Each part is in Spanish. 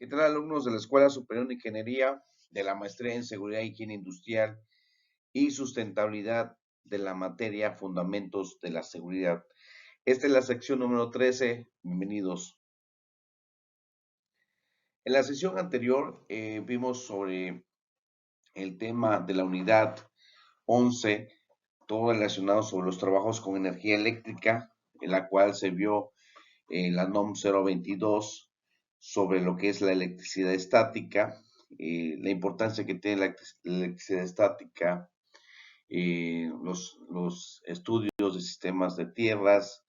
¿Qué tal, alumnos de la Escuela Superior de Ingeniería, de la Maestría en Seguridad e Higiene Industrial y Sustentabilidad de la materia Fundamentos de la Seguridad? Esta es la sección número 13. Bienvenidos. En la sesión anterior vimos sobre el tema de la unidad 11, todo relacionado sobre los trabajos con energía eléctrica, en la cual se vio la NOM 022 sobre lo que es la electricidad estática, la importancia que tiene la electricidad estática, los estudios de sistemas de tierras,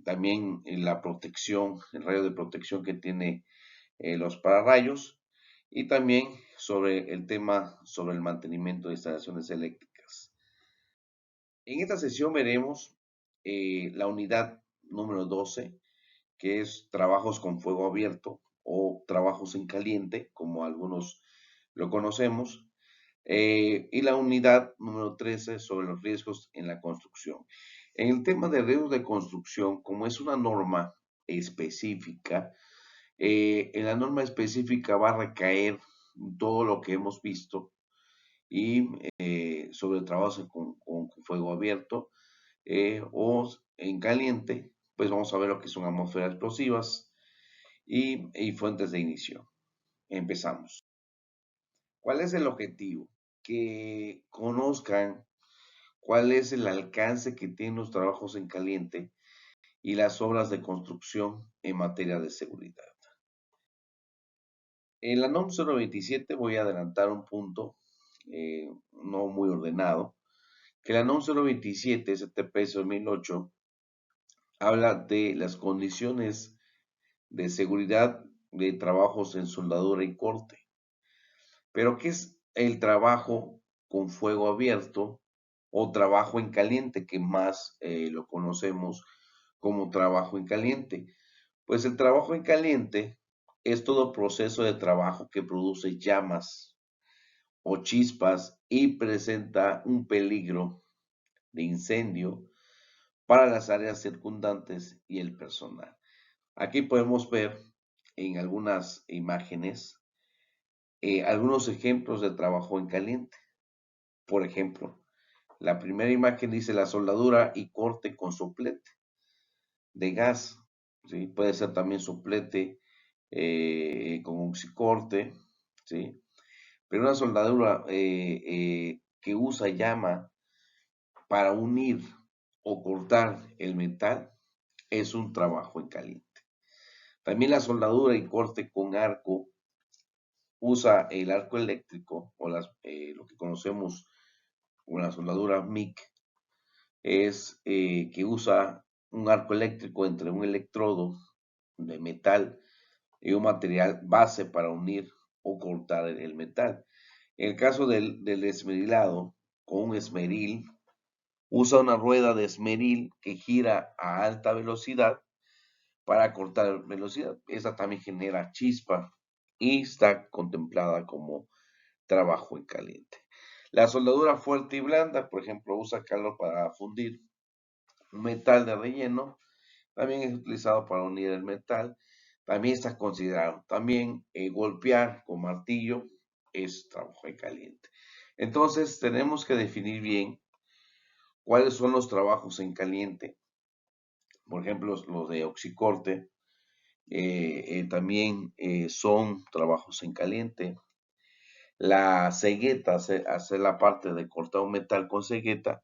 también la protección, el radio de protección que tiene los pararrayos, y también sobre el tema sobre el mantenimiento de instalaciones eléctricas. En esta sesión veremos la unidad número 12, que es trabajos con fuego abierto o trabajos en caliente, como algunos lo conocemos, y la unidad número 13 sobre los riesgos en la construcción. En el tema de riesgos de construcción, como es una norma específica, en la norma específica va a recaer todo lo que hemos visto y sobre trabajos con fuego abierto o en caliente, pues vamos a ver lo que son atmósferas explosivas y fuentes de inicio. Empezamos. ¿Cuál es el objetivo? Que conozcan cuál es el alcance que tienen los trabajos en caliente y las obras de construcción en materia de seguridad. En la NOM 027 voy a adelantar un punto no muy ordenado, que la NOM 027 STP 2008 habla de las condiciones de seguridad de trabajos en soldadura y corte. Pero ¿qué es el trabajo con fuego abierto o trabajo en caliente, que más lo conocemos como trabajo en caliente? Pues el trabajo en caliente es todo proceso de trabajo que produce llamas o chispas y presenta un peligro de incendio para las áreas circundantes y el personal. Aquí podemos ver en algunas imágenes algunos ejemplos de trabajo en caliente. Por ejemplo, la primera imagen dice la soldadura y corte con soplete de gas, ¿sí? Puede ser también soplete con oxicorte, ¿sí? Pero una soldadura que usa llama para unir o cortar el metal es un trabajo en caliente. También la soldadura y corte con arco usa el arco eléctrico o lo que conocemos como la soldadura MIG, es que usa un arco eléctrico entre un electrodo de metal y un material base para unir o cortar el metal. En el caso del esmerilado, con un esmeril, usa una rueda de esmeril que gira a alta velocidad para cortar velocidad. Esa también genera chispa y está contemplada como trabajo en caliente. La soldadura fuerte y blanda, por ejemplo, usa calor para fundir un metal de relleno. También es utilizado para unir el metal. También está considerado. También golpear con martillo es trabajo en caliente. Entonces tenemos que definir bien cuáles son los trabajos en caliente. Por ejemplo, los de oxicorte también son trabajos en caliente. La cegueta, hacer la parte de cortar un metal con cegueta,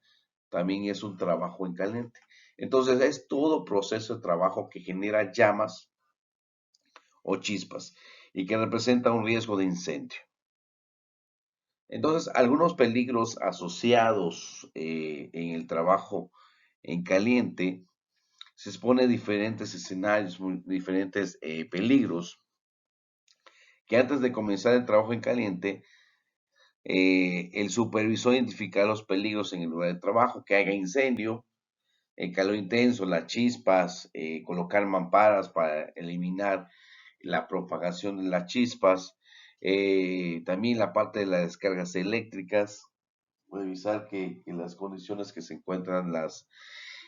también es un trabajo en caliente. Entonces es todo proceso de trabajo que genera llamas o chispas y que representa un riesgo de incendio. Entonces, algunos peligros asociados en el trabajo en caliente, se expone a diferentes escenarios, diferentes peligros, que antes de comenzar el trabajo en caliente, el supervisor identifica los peligros en el lugar de trabajo, que haga incendio, el calor intenso, las chispas, colocar mamparas para eliminar la propagación de las chispas, también la parte de las descargas eléctricas, revisar que las condiciones que se encuentran las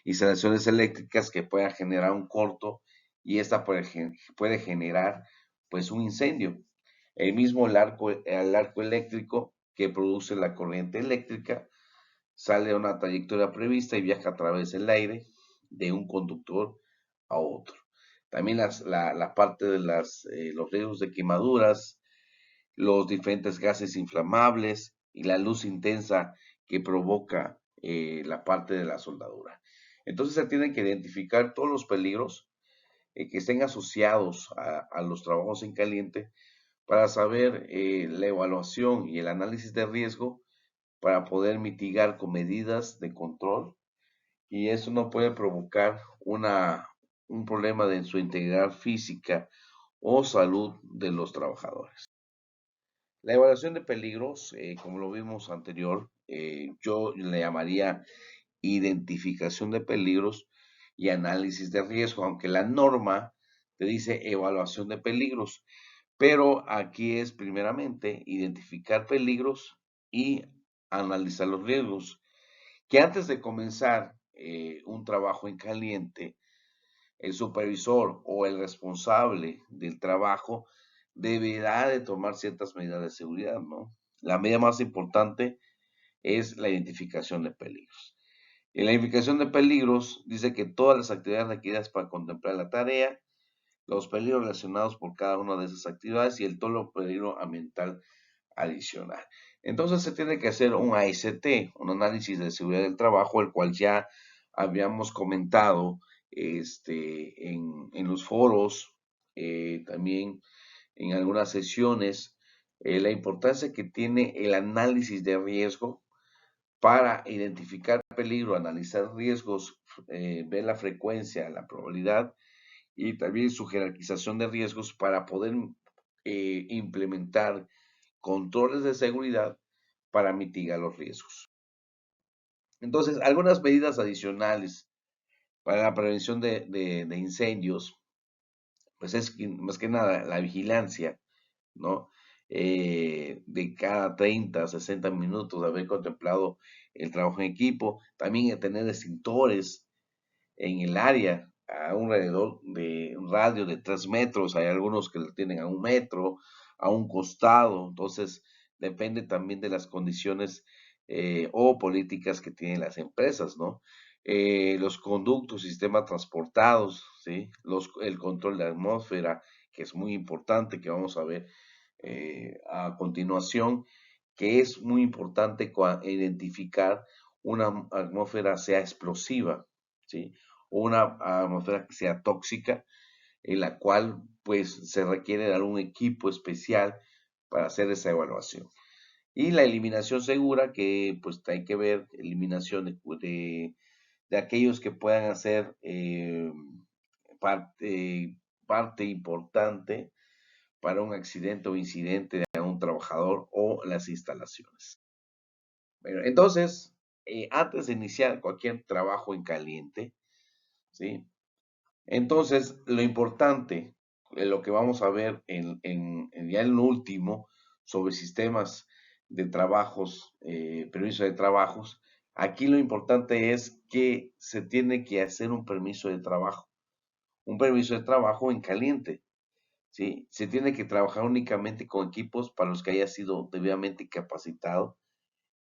instalaciones eléctricas que puedan generar un corto y esta puede generar pues un incendio. El arco eléctrico que produce la corriente eléctrica sale a una trayectoria prevista y viaja a través del aire de un conductor a otro. También la parte de los riesgos de quemaduras, los diferentes gases inflamables y la luz intensa que provoca la parte de la soldadura. Entonces se tienen que identificar todos los peligros que estén asociados a los trabajos en caliente para saber la evaluación y el análisis de riesgo para poder mitigar con medidas de control, y eso no puede provocar un problema de su integridad física o salud de los trabajadores. La evaluación de peligros, como lo vimos anterior, yo le llamaría identificación de peligros y análisis de riesgo, aunque la norma te dice evaluación de peligros, pero aquí es primeramente identificar peligros y analizar los riesgos. Que antes de comenzar un trabajo en caliente, el supervisor o el responsable del trabajo deberá de tomar ciertas medidas de seguridad, ¿no? La medida más importante es la identificación de peligros. En la identificación de peligros dice que todas las actividades requeridas para contemplar la tarea, los peligros relacionados por cada una de esas actividades y el todo peligro ambiental adicional. Entonces se tiene que hacer un AST, un análisis de seguridad del trabajo, el cual ya habíamos comentado en los foros, también en algunas sesiones, la importancia que tiene el análisis de riesgo para identificar peligro, analizar riesgos, ver la frecuencia, la probabilidad y también su jerarquización de riesgos para poder implementar controles de seguridad para mitigar los riesgos. Entonces, algunas medidas adicionales para la prevención de incendios, pues es más que nada la vigilancia, ¿no? De cada 30 a 60 minutos, haber contemplado el trabajo en equipo, también tener extintores en el área, a un alrededor de un radio de 3 metros, hay algunos que lo tienen a 1 metro, a un costado, entonces depende también de las condiciones o políticas que tienen las empresas, ¿no? Los conductos, sistemas transportados, ¿sí? El control de la atmósfera, que es muy importante, que vamos a ver a continuación, que es muy importante identificar una atmósfera sea explosiva, ¿sí? Una atmósfera que sea tóxica, en la cual pues se requiere de algún equipo especial para hacer esa evaluación. Y la eliminación segura, que pues hay que ver eliminación de aquellos que puedan hacer parte importante para un accidente o incidente de un trabajador o las instalaciones. Bueno, entonces, antes de iniciar cualquier trabajo en caliente, ¿sí? Entonces, lo importante, lo que vamos a ver ya en lo último, sobre sistemas de trabajos, permiso de trabajos, aquí lo importante es que se tiene que hacer un permiso de trabajo en caliente, ¿sí? Se tiene que trabajar únicamente con equipos para los que haya sido debidamente capacitado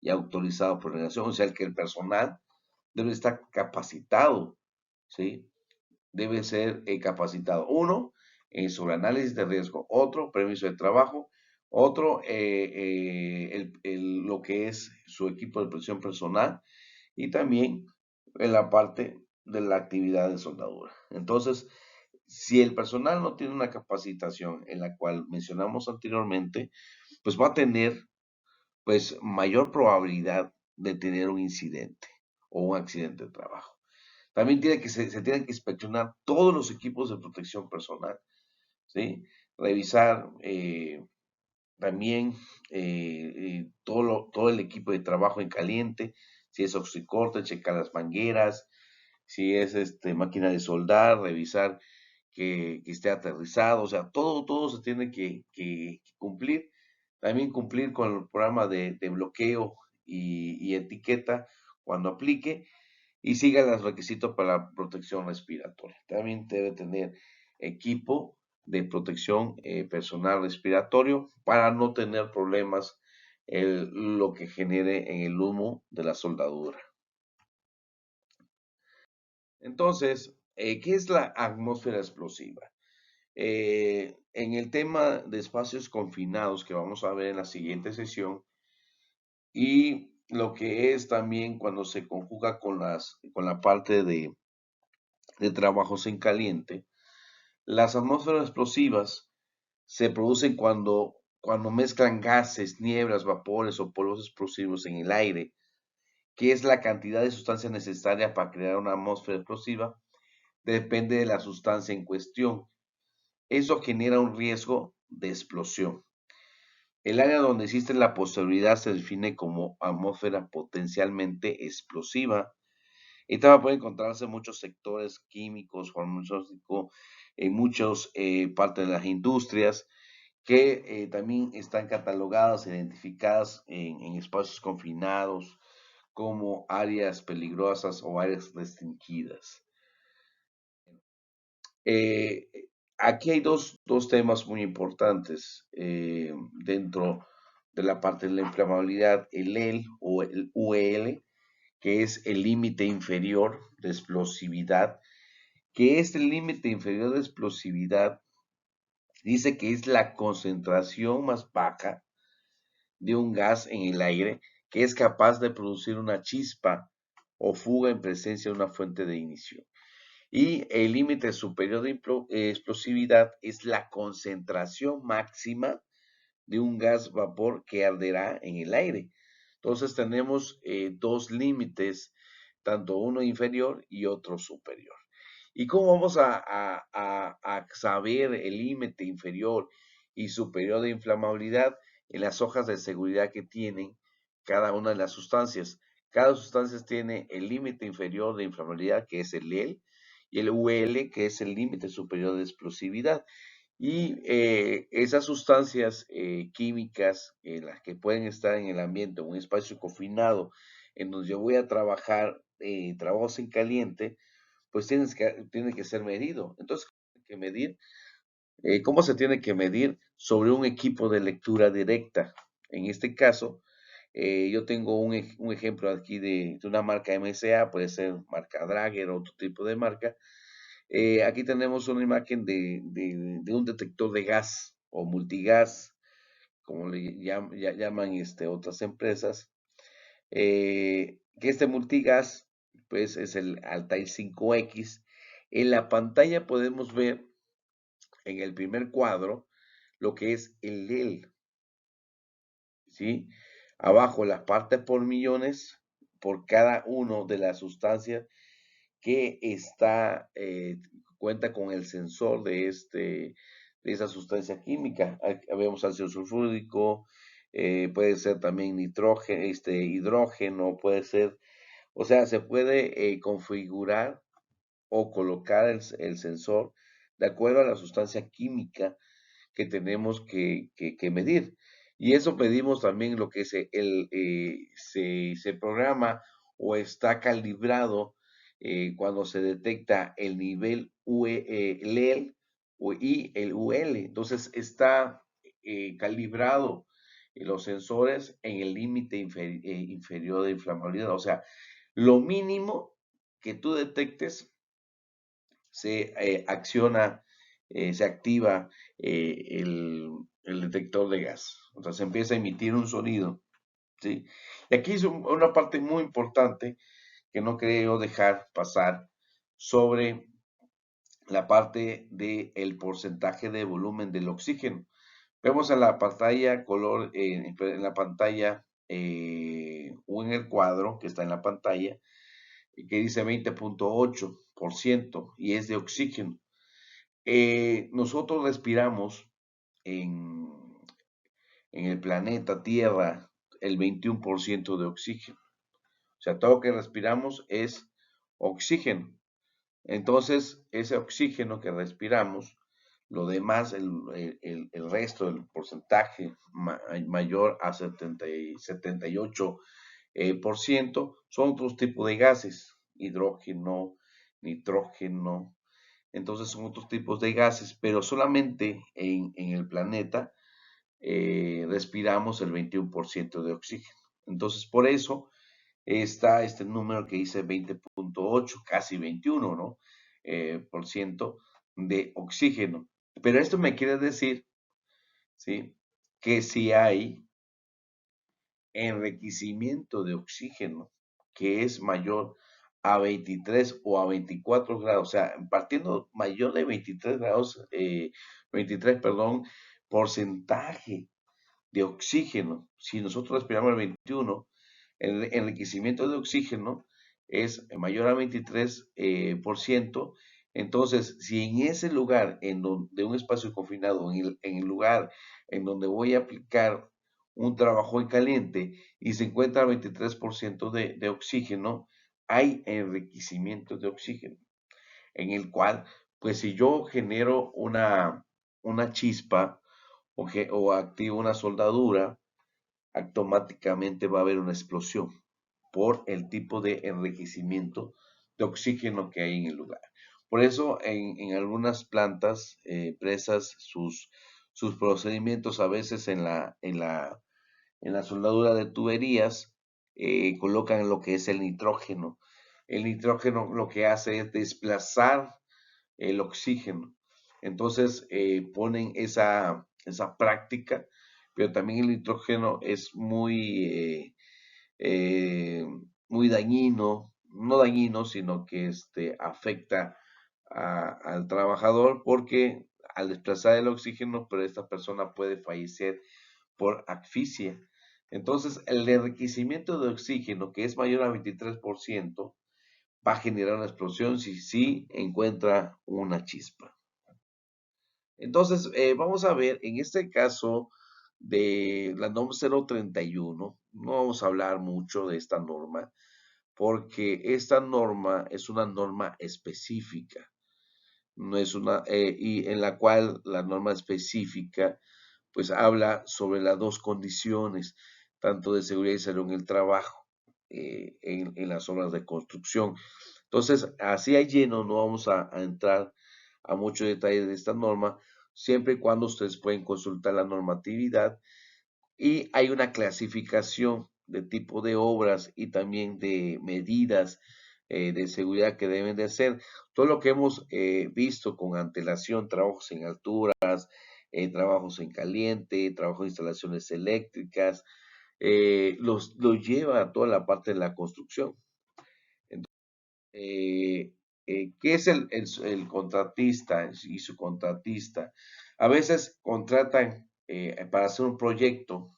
y autorizado por la nación, o sea, que el personal debe estar capacitado, ¿sí? Debe ser capacitado. Uno, sobre análisis de riesgo. Otro, permiso de trabajo. Otro, lo que es su equipo de protección personal. Y también en la parte de la actividad de soldadura. Entonces, si el personal no tiene una capacitación en la cual mencionamos anteriormente, pues va a tener pues mayor probabilidad de tener un incidente o un accidente de trabajo. También se tienen que inspeccionar todos los equipos de protección personal, ¿sí? Revisar también todo el equipo de trabajo en caliente, si es oxicorte, checar las mangueras, si es máquina de soldar, revisar que esté aterrizado, o sea, todo se tiene que cumplir. También cumplir con el programa de bloqueo y etiqueta cuando aplique y siga los requisitos para la protección respiratoria. También debe tener equipo de protección personal respiratorio para no tener problemas lo que genere en el humo de la soldadura. Entonces, ¿qué es la atmósfera explosiva? En el tema de espacios confinados que vamos a ver en la siguiente sesión y lo que es también cuando se conjuga con la parte de trabajos en caliente, las atmósferas explosivas se producen cuando mezclan gases, nieblas, vapores o polvos explosivos en el aire, que es la cantidad de sustancia necesaria para crear una atmósfera explosiva, depende de la sustancia en cuestión. Eso genera un riesgo de explosión. El área donde existe la posibilidad se define como atmósfera potencialmente explosiva. Y también puede encontrarse en muchos sectores químicos, farmacéuticos, en muchas partes de las industrias, que también están catalogadas, identificadas en espacios confinados como áreas peligrosas o áreas restringidas. Eh, Aquí hay dos temas muy importantes dentro de la parte de la inflamabilidad, el EL o el UL, que es el límite inferior de explosividad, que es el límite inferior de explosividad, dice que es la concentración más baja de un gas en el aire que es capaz de producir una chispa o fuga en presencia de una fuente de ignición. Y el límite superior de explosividad es la concentración máxima de un gas vapor que arderá en el aire. Entonces tenemos dos límites, tanto uno inferior y otro superior. ¿Y cómo vamos a saber el límite inferior y superior de inflamabilidad? En las hojas de seguridad que tienen cada una de las sustancias. Cada sustancia tiene el límite inferior de inflamabilidad, que es el EL, y el UL, que es el límite superior de explosividad. Y esas sustancias químicas, las que pueden estar en el ambiente, un espacio confinado, en donde yo voy a trabajar trabajos en caliente, pues tiene que ser medido. Entonces, ¿cómo se tiene que medir? ¿Cómo se tiene que medir? Sobre un equipo de lectura directa. En este caso, yo tengo un ejemplo aquí de una marca MSA, puede ser marca Drager o otro tipo de marca. Aquí tenemos una imagen de un detector de gas o multigas, como le llaman otras empresas, que este multigas pues es el Altair 5X. En la pantalla podemos ver en el primer cuadro lo que es el LEL, ¿sí? Abajo las partes por millones por cada uno de las sustancias que cuenta con el sensor de esa sustancia química. Vemos ácido sulfúrico, puede ser también nitrógeno, hidrógeno, puede ser, o sea, se puede configurar o colocar el sensor de acuerdo a la sustancia química que tenemos que medir. Y eso pedimos también lo que se programa o está calibrado cuando se detecta el nivel LEL y el UL. Entonces está calibrado los sensores en el límite inferior de inflamabilidad. O sea, lo mínimo que tú detectes se acciona, se activa el detector de gas. O sea, se empieza a emitir un sonido, ¿sí? Y aquí es una parte muy importante que no creo dejar pasar sobre la parte del porcentaje de volumen del oxígeno. Vemos en la pantalla en la pantalla o en el cuadro que está en la pantalla, que dice 20.8% y es de oxígeno. Nosotros respiramos en, en el planeta Tierra el 21% de oxígeno. O sea, todo lo que respiramos es oxígeno. Entonces, ese oxígeno que respiramos, lo demás, el resto del porcentaje mayor a 78%, son otros tipos de gases, hidrógeno, nitrógeno, entonces son otros tipos de gases, pero solamente en el planeta respiramos el 21% de oxígeno. Entonces, por eso está este número que dice 20.8, casi 21, ¿no? Por ciento de oxígeno. Pero esto me quiere decir, ¿sí? Que si hay enriquecimiento de oxígeno que es mayor a 23 o a 24 grados, o sea, partiendo mayor de 23 grados, 23, perdón, porcentaje de oxígeno. Si nosotros respiramos el 21, el enriquecimiento de oxígeno es mayor a 23%. Entonces, si en ese lugar, de un espacio confinado, en el lugar en donde voy a aplicar un trabajo en caliente y se encuentra 23% de oxígeno, hay enriquecimiento de oxígeno, en el cual, pues si yo genero una chispa o activo una soldadura, automáticamente va a haber una explosión por el tipo de enriquecimiento de oxígeno que hay en el lugar. Por eso en algunas plantas, presas, sus procedimientos a veces en la soldadura de tuberías colocan lo que es el nitrógeno. El nitrógeno lo que hace es desplazar el oxígeno. Entonces ponen esa práctica, pero también el nitrógeno es eh, muy dañino, no dañino, sino que afecta al trabajador porque al desplazar el oxígeno, pero esta persona puede fallecer por asfixia. Entonces, el enriquecimiento de oxígeno, que es mayor a 23%, va a generar una explosión si encuentra una chispa. Entonces, vamos a ver, en este caso de la norma 031, no vamos a hablar mucho de esta norma, porque esta norma es una norma específica, no es y en la cual la norma específica, pues habla sobre las dos condiciones, tanto de seguridad y salud en el trabajo, en las obras de construcción. Entonces, así hay lleno, no vamos a entrar a muchos detalles de esta norma, siempre y cuando ustedes pueden consultar la normatividad y hay una clasificación de tipo de obras y también de medidas de seguridad que deben de hacer. Todo lo que hemos visto con antelación, trabajos en alturas, trabajos en caliente, trabajo de instalaciones eléctricas, los lleva a toda la parte de la construcción. eh, ¿Qué es el contratista y su contratista? A veces contratan para hacer un proyecto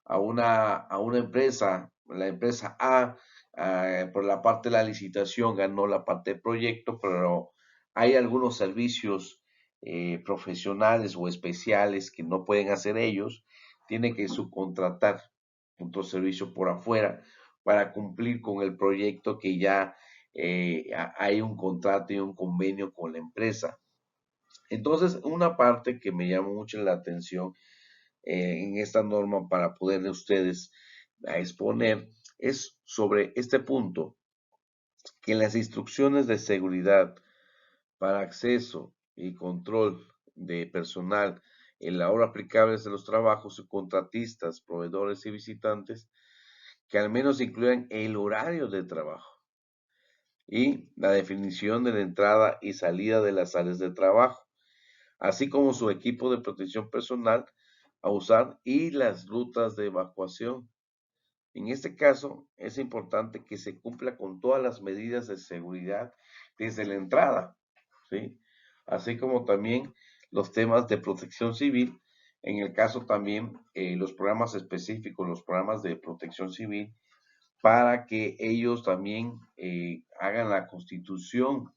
a una empresa, la empresa A, por la parte de la licitación ganó la parte de proyecto, pero hay algunos servicios profesionales o especiales que no pueden hacer ellos, tienen que subcontratar otro servicio por afuera para cumplir con el proyecto que ya hay un contrato y un convenio con la empresa. Entonces, una parte que me llamó mucho la atención en esta norma para poder ustedes exponer es sobre este punto, que en las instrucciones de seguridad para acceso y control de personal en la hora aplicable de los trabajos, contratistas, proveedores y visitantes, que al menos incluyan el horario de trabajo y la definición de la entrada y salida de las áreas de trabajo, así como su equipo de protección personal a usar y las rutas de evacuación. En este caso, es importante que se cumpla con todas las medidas de seguridad desde la entrada, ¿sí? Así como también los temas de protección civil, en el caso también los programas específicos, los programas de protección civil, para que ellos también hagan la constitución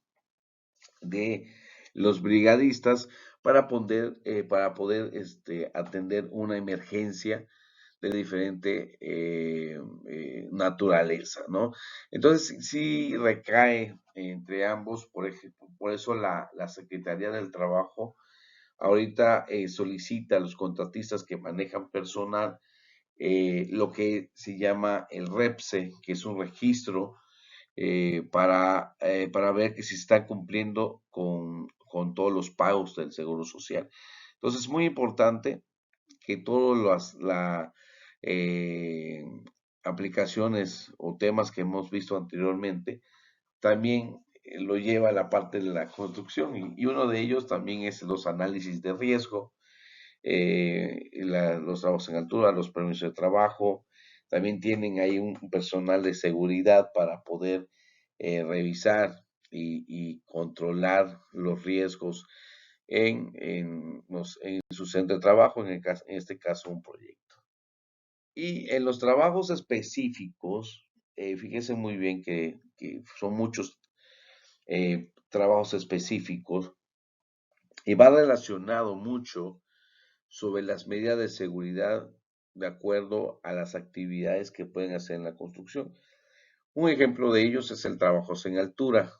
de los brigadistas para poder atender una emergencia de diferente naturaleza, ¿no? Entonces, sí recae entre ambos, por ejemplo, por eso la Secretaría del Trabajo ahorita solicita a los contratistas que manejan personal lo que se llama el REPSE, que es un registro para ver que si se están cumpliendo con todos los pagos del Seguro Social. Entonces es muy importante que todas las eh, aplicaciones o temas que hemos visto anteriormente también lo lleva a la parte de la construcción y uno de ellos también es los análisis de riesgo, los trabajos en altura, los permisos de trabajo, también tienen ahí un personal de seguridad para poder revisar y controlar los riesgos en su centro de trabajo, en este caso un proyecto. Y en los trabajos específicos, fíjense muy bien que son muchos trabajos específicos y va relacionado mucho sobre las medidas de seguridad de acuerdo a las actividades que pueden hacer en la construcción. Un ejemplo de ellos es el trabajo en altura.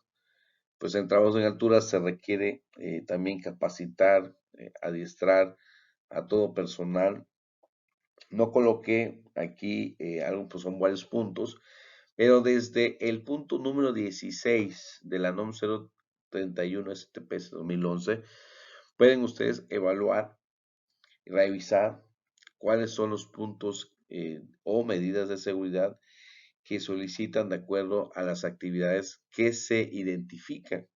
Pues en trabajos en altura se requiere también capacitar, adiestrar a todo personal. No coloqué aquí algo, pues son varios puntos, pero desde el punto número 16 de la NOM 031 STP 2011, pueden ustedes evaluar y revisar cuáles son los puntos o medidas de seguridad que solicitan de acuerdo a las actividades que se identifican.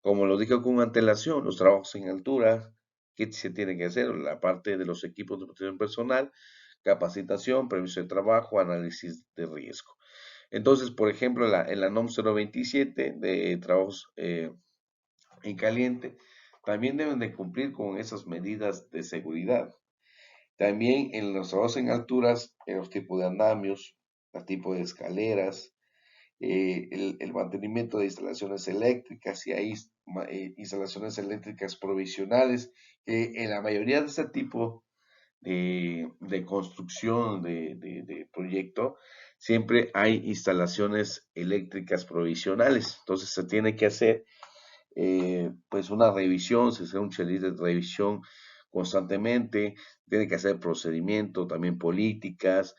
Como lo dije con antelación, los trabajos en altura, ¿qué se tiene que hacer? La parte de los equipos de protección personal, capacitación, permiso de trabajo, análisis de riesgo. Entonces, por ejemplo, en la NOM 027 de trabajos en caliente, también deben de cumplir con esas medidas de seguridad. También en los trabajos en alturas, en los tipos de andamios, el tipo de escaleras, el mantenimiento de instalaciones eléctricas y hay instalaciones eléctricas provisionales, que en la mayoría de este tipo de construcción de proyecto, siempre hay instalaciones eléctricas provisionales. Entonces se tiene que hacer pues una revisión, se hace un checklist de revisión constantemente, tiene que hacer procedimiento, también políticas,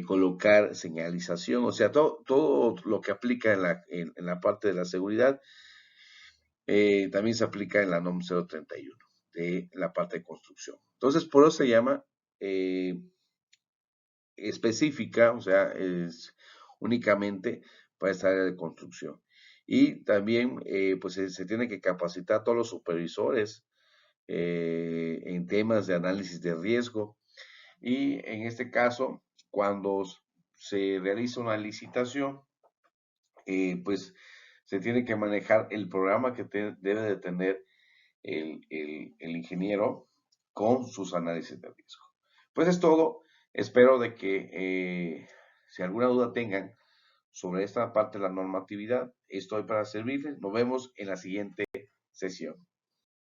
colocar señalización, o sea, todo lo que aplica en la parte de la seguridad, también se aplica en la NOM 031 de la parte de construcción. Entonces, por eso se llama eh, específica, o sea, es únicamente para esta área de construcción. Y también, pues se tiene que capacitar a todos los supervisores en temas de análisis de riesgo. Y en este caso, cuando se realiza una licitación, pues se tiene que manejar el programa que debe de tener el ingeniero con sus análisis de riesgo. Pues es todo. Espero de que si alguna duda tengan sobre esta parte de la normatividad, estoy para servirles. Nos vemos en la siguiente sesión.